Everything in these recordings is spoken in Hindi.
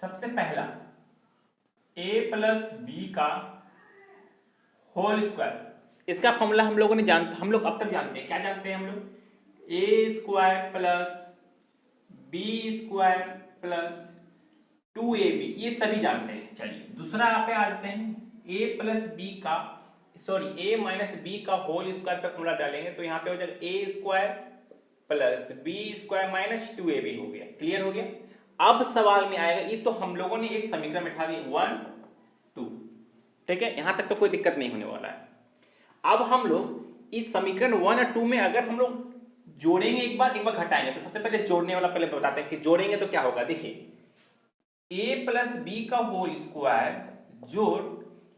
सबसे पहला a प्लस बी का होल स्क्वायर, इसका फॉर्मूला हम लोग अब तक जानते हैं। क्या जानते हैं हम लोग? A square plus B square plus 2ab, ये सभी जानते हैं। चलिए दूसरा यहाँ पे आ जाते हैं। ए माइनस बी का होल स्क्वायर पे फॉर्मूला डालेंगे तो यहाँ पे हो जाएगा A square plus B square minus 2ab हो गया। क्लियर हो गया? अब सवाल में आएगा, ये तो हम लोगों ने एक समीकरण बिठा दी 1 2, ठीक है, यहां तक तो कोई दिक्कत नहीं होने वाला है। अब हम लोग इस समीकरण 1 और 2 में अगर हम लोग जोड़ेंगे एक बार घटाएंगे, तो सबसे पहले जोड़ने वाला पहले बताते हैं कि जोड़ेंगे तो क्या होगा। देखिए a प्लस बी का होल स्क्वायर जोड़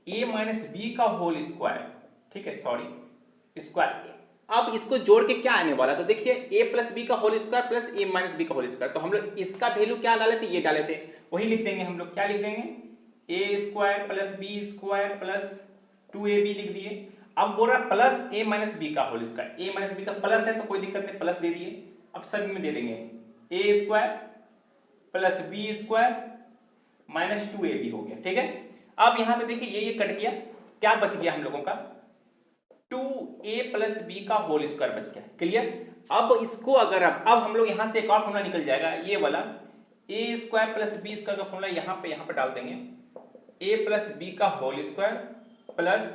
a माइनस बी का होल स्क्वायर, ठीक है, सॉरी स्क्वायर। अब इसको जोड़ के क्या आने वाला, तो देखिए a प्लस बी का whole square plus a minus B का होल स्क्वायर, तो हम लोग इसका वैल्यू क्या डाले थे, ये डाले थे, वही लिख देंगे हम लोग। क्या लिख देंगे? a square plus B square plus 2ab लिख दिए। अब बोल रहा प्लस a माइनस बी का whole square, a minus B का प्लस है तो कोई दिक्कत नहीं, प्लस दे दिए। अब सभी में दे देंगे a square plus B square minus 2ab हो गया, ठीक है। अब यहां पे देखिए ये कट गया, क्या बच गया हम लोगों का? 2a प्लस बी का होल स्क्वायर बच गया। क्लियर? अब इसको अगर अब हम लोग यहां से एक और फॉर्मूला निकल जाएगा, ये वाला a square plus B square का फॉर्मूला यहां पे डाल देंगे। a प्लस बी का whole square plus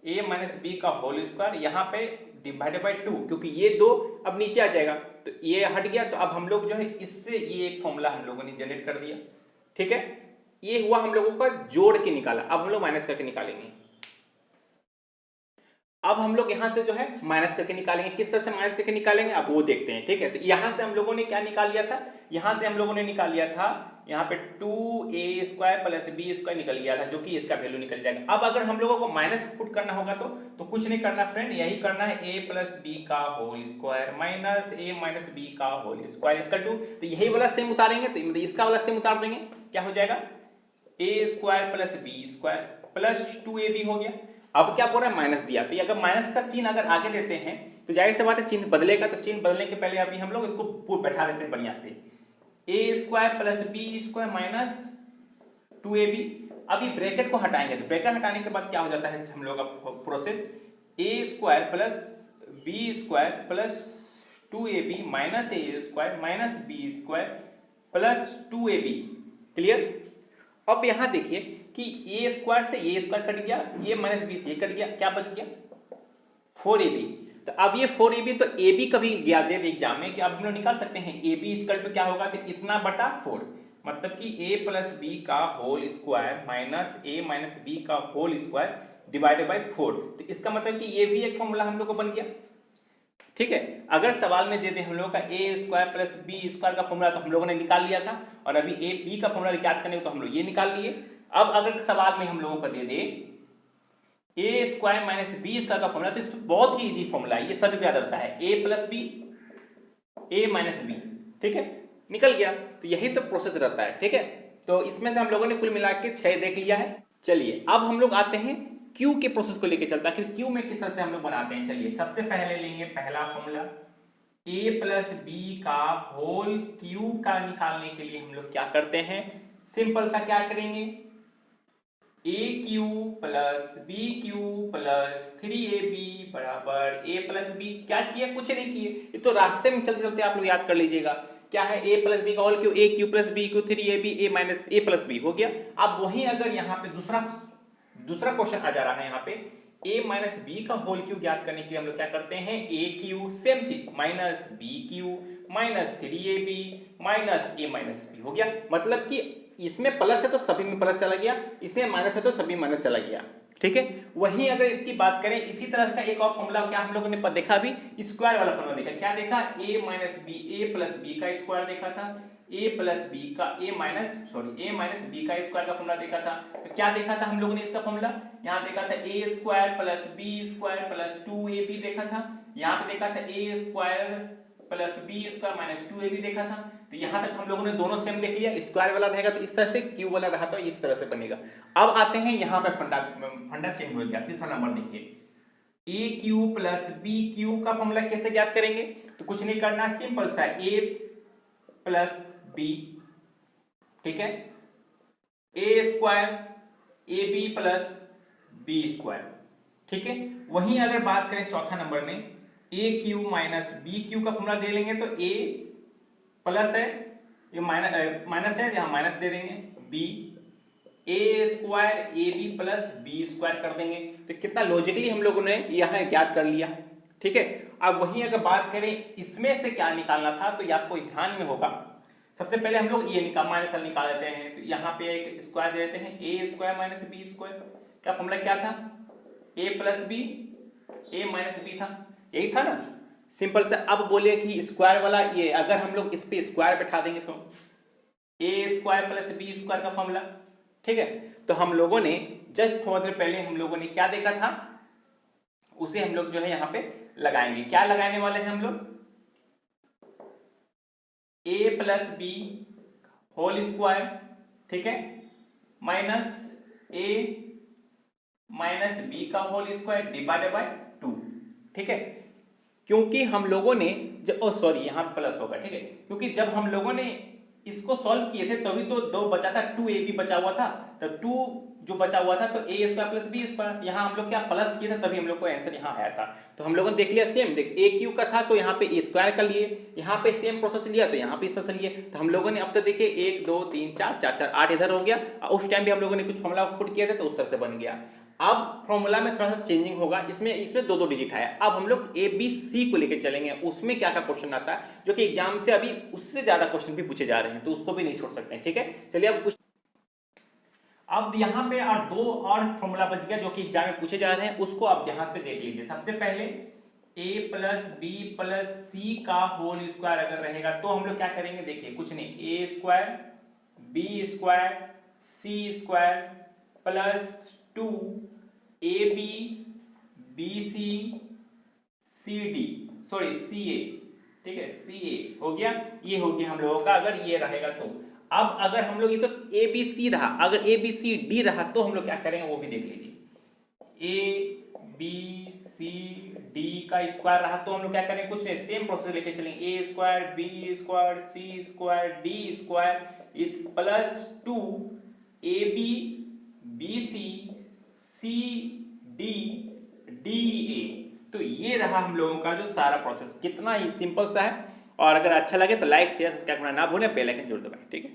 a minus B का होल स्क्वायर, यहाँ पे डिवाइडेड बाई 2, क्योंकि ये 2 अब नीचे आ जाएगा तो ये हट गया। तो अब हम लोग जो है इससे ये एक फॉर्मूला हम लोगों ने जनरेट कर दिया, ठीक है। ये हुआ हम लोगों का जोड़ के निकाला। अब हम लोग माइनस करके निकालेंगे। अब हम लोग यहां से जो है माइनस करके निकालेंगे। किस तरह से माइनस करके निकालेंगे अब वो देखते हैं, ठीक है। तो यहां से हम लोगों ने क्या निकाल लिया था, यहां से हम लोगों ने निकाल लिया था यहाँ पे 2a square plus B square निकल लिया था, जो कि इसका वैल्यू निकल जाएगा। अब अगर हम लोगों को माइनस पुट करना होगा तो कुछ नहीं करना फ्रेंड, यही करना है a प्लस बी का whole square minus a minus B का होल स्क्वायर इसका 2, तो यही वाला सेम उतारेंगे, तो इसका वाला सेम उतार देंगे। क्या हो जाएगा? a square plus B square plus 2ab हो गया। अब क्या बोल रहा है? माइनस दिया, तो अगर माइनस का चिन्ह अगर आगे देते हैं तो जाहिर सी बात है चिन्ह बदलेगा। तो चिन्ह बदलने के पहले अभी हम लोग इसको बैठा देते हैं बढ़िया से, a square plus B square minus 2ab। अभी ब्रैकेट को हटाएंगे, तो ब्रैकेट हटाने के बाद क्या हो जाता है हम लोग का process, a square plus B square plus 2ab minus a square minus b square plus 2ab। Clear? अब यहां देखिए कि a स्क्वायर से a स्क्वायर कट गया, a माइनस बी से ये कट गया, क्या बच गया? 4ab। तो अब ये 4ab तो ab कभी गया दे एग्जाम में कि अब हम लोग निकाल सकते हैं ab इक्वल टू क्या होगा, तो इतना बटा 4, मतलब कि a प्लस बी का whole square minus a minus B का होल स्क्वायर डिवाइडेड बाई 4। तो इसका मतलब कि ये भी एक फॉर्मूला हम लोग को बन गया, ठीक है। अगर सवाल में दे दे हम लोग का a square plus B square का फॉर्मूला, तो हम लोगों ने निकाल लिया था, और अभी a b का फॉर्मूला याद करने को तो हम लोग ये निकाल लिए। अब अगर सवाल में हम लोगों को दे दे a square minus b square का फॉर्मूला, तो इस बहुत ही इजी फॉर्मूला है, ये सभी को याद रहता है, a plus b a minus b, ठीक है, निकल गया। तो यही तो प्रोसेस रहता है, ठीक है। तो इसमें से हम लोगों ने कुल मिला के 6 देख लिया है। चलिए अब हम लोग आते हैं क्यू के प्रोसेस को लेके चलता है, फिर क्यू में किस तरह से हम लोग बनाते हैं। चलिए सबसे पहले लेंगे पहला फॉर्मूला, a प्लस बी का होल क्यू का निकालने के लिए हम लोग क्या करते हैं, सिंपल सा क्या करेंगे, a cube plus b cube plus 3ab बराबर a प्लस बी। क्या किया? कुछ नहीं किए, ये तो रास्ते में चलते चलते आप लोग याद कर लीजिएगा। क्या है? a प्लस बी का whole cube, a cube plus b cube 3ab a minus a plus b हो गया। अब वही अगर यहाँ पे दूसरा क्वेश्चन आ जा रहा है, यहाँ पे a माइनस बी का होल क्यू ज्ञात करने के लिए हम लोग क्या करते हैं, a क्यू सेम चीज minus B cube minus 3ab minus a minus b हो गया। मतलब कि इसमें प्लस है तो सभी में प्लस चला गया, इसमें माइनस है तो सभी माइनस चला गया, ठीक है। वहीं अगर इसकी बात करें, इसी तरह का एक और फॉर्मूला क्या हम लोगों ने देखा, अभी स्क्वायर वाला फॉर्मूला देखा। क्या देखा? a minus b a plus b का स्क्वायर देखा था, a प्लस बी का a माइनस बी का स्क्वायर का फॉर्मूला देखा था। तो क्या देखा था हम लोगों ने इसका फॉर्मूला, यहाँ देखा था a square plus B square plus 2ab देखा था, यहाँ पे देखा था a square plus B square minus 2ab देखा था। तो यहां तक हम लोगों ने दोनों सेम देख लिया। स्क्वायर वाला रहेगा तो इस तरह से, क्यू वाला रहा तो इस तरह से बनेगा। अब आते हैं यहाँ पे फंडा चेंज हो गया। तीसरा नंबर देखिए, a cube plus b cube का फॉर्मूला कैसे ज्ञात करेंगे, तो कुछ नहीं करना, सिंपल सा a प्लस बी, ठीक है, A square A B plus B square, ठीक है। वहीं अगर बात करें चौथा नंबर में, A cube minus B cube का फॉर्मूला दे लेंगे तो ए प्लस है, ये माइनस है, यहां माइनस दे देंगे, b a square A B plus B square कर देंगे। तो कितना लॉजिकली हम लोगों ने यहां ज्ञात कर लिया, ठीक है। अब वहीं अगर बात करें इसमें से क्या निकालना था, तो ये आपको ध्यान में होगा। सबसे पहले हम लोग ये माइनस निकाल देते हैं, तो यहाँ पे एक स्क्वायर दे देते हैं, ए स्क्वायर माइनस बी स्क्वायर का फॉर्मूला क्या था, ए प्लस बी ए माइनस बी था, यही था ना, सिंपल से। अब बोले कि स्क्वायर वाला ये अगर हम लोग इस पे स्क्वायर बैठा देंगे तो ए स्क्वायर प्लस बी स्क्वायर का फॉर्मूला, ठीक है। तो हम लोगों ने जस्ट थोड़ी देर पहले हम लोगों ने क्या देखा था, उसे हम लोग जो है यहाँ पे लगाएंगे। क्या लगाने वाले हैं हम लोग, ए प्लस बी होल स्क्वायर, ठीक है, माइनस ए माइनस बी का होल स्क्वायर डिवाइडेड बाय 2, ठीक है। क्योंकि हम लोगों ने जब सॉरी यहाँ प्लस होगा, ठीक है, क्योंकि जब हम लोगों ने इसको सॉल्व किए थे तभी तो 2 बचा था, 2ab बचा हुआ था, तो 2 जो बचा हुआ था तो ए स्क्वायर प्लस बी स्क्वायर, यहाँ हम लोग क्या प्लस किए थे तभी हम लोग को आंसर यहाँ आया था। तो हम लोगों ने देख लिया सेम, देख ए क्यू का था तो यहाँ पे ए स्क्वायर का लिए, यहाँ पे सेम प्रोसेस लिया तो यहाँ पे इस तरह से लिए। तो हम लोगों ने अब तो देखिए 1 2 3 4 4 4 8 इधर हो गया, उस टाइम भी हम लोगों ने कुछ फॉर्मूला पुट किया था तो उस तरह से बन गया। अब फॉर्मूला में थोड़ा सा चेंजिंग होगा, इसमें 2 डिजिट है। अब हम लोग ए बी सी को लेकर चलेंगे, उसमें क्या क्या क्वेश्चन आता है जो कि एग्जाम से अभी उससे ज्यादा क्वेश्चन भी पूछे जा रहे हैं, तो उसको भी नहीं छोड़ सकते हैं, ठीक है। चलिए अब कुछ, अब यहाँ पे और 2 और फॉर्मूला बच गया जो कि एग्जाम में पूछे जा रहे हैं, उसको आप यहाँ पे देख लीजिए। सबसे पहले a प्लस बी प्लस सी का होल स्क्वायर अगर रहेगा तो हम लोग क्या करेंगे, देखिए कुछ नहीं, A square B square C square plus 2 A B B C C D sorry C A, ठीक है, सी ए हो गया, ये हो गया हम लोगों का अगर ये रहेगा तो। अब अगर हम लोग ये तो ए बी सी रहा, अगर ए बी सी डी रहा तो हम लोग क्या करेंगे वो भी देख लीजिए। ए बी सी डी का स्क्वायर रहा तो हम लोग क्या करेंगे, कुछ नहीं, सेम प्रोसेस लेके चलेंगे, a square B square C square d square इस plus 2 A B B C C d d a. तो ये रहा हम लोगों का जो सारा प्रोसेस, कितना ही सिंपल सा है। और अगर अच्छा लगे तो लाइक शेयर सब्सक्राइब करना ना भूलें, बेल आइकन जरूर दबाएं, ठीक है।